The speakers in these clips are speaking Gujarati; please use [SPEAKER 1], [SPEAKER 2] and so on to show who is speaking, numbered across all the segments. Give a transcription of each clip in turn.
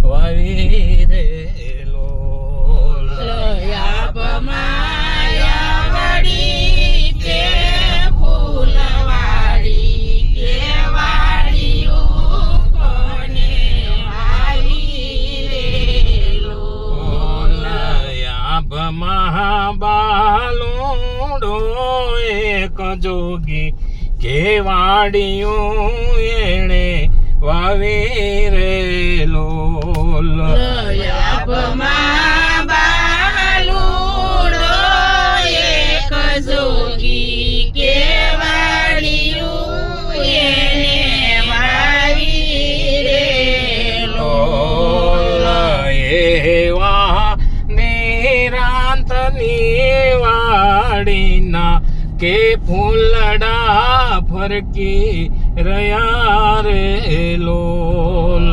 [SPEAKER 1] વાવી રે લોલ બાલુડો એક જોગી કેવાડિયું એણે વાવી રે લોલ
[SPEAKER 2] બાલુડો એક જોગી કેવાડિયું એણે વાવી રે
[SPEAKER 1] લોલ એવા વાડીના કે ફૂલડા ફરકી રહ્યા રે લોલ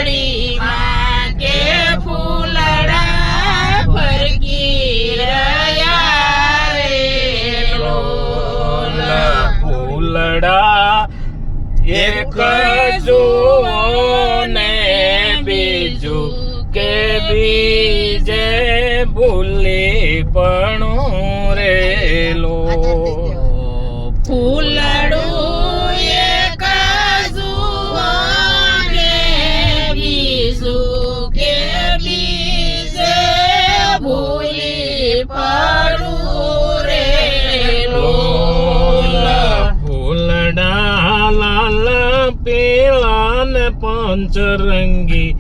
[SPEAKER 2] વાડીમાં કે ફૂલડા ફરકી રહ્યા રે લોલ
[SPEAKER 1] ફૂલડા એક જુઓ ને બીજું કે બીજે ભૂલી પણ રે લો
[SPEAKER 2] ફૂલડું એક જુઓ ને બીજું કે બીજે ભૂલી પડું રે લોલ
[SPEAKER 1] ફૂલડા લાલ પીળા ને પંચરંગી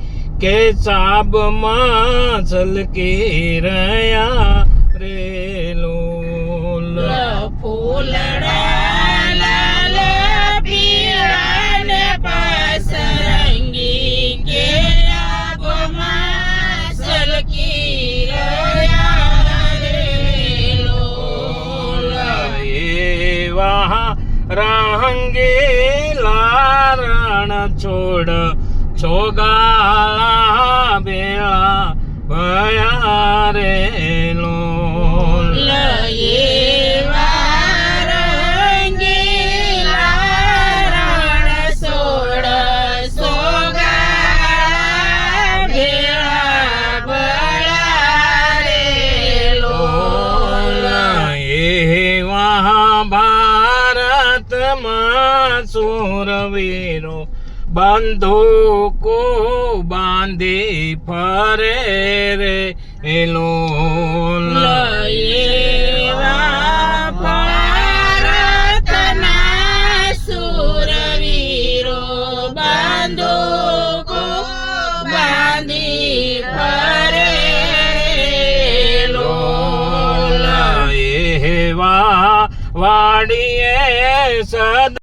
[SPEAKER 1] કે ચાબમાં છલકી રહ્યા રે લોલ
[SPEAKER 2] ફૂલડા લાલ પીળા ને પંચરંગી કે ચાબમાં છલકી રહ્યા રે લોલ
[SPEAKER 1] એવા રંગીલા રણ છોડ છોગાળા બેળા ભયા રે લોલ ભારતમાં સુરવીરો બંદૂકો બાંધી ફરે રે લોલ
[SPEAKER 2] ભારતના સુરવીરો બંદૂકો બાંધી ફરે રે લોલ
[SPEAKER 1] એવા વાડીએ સદ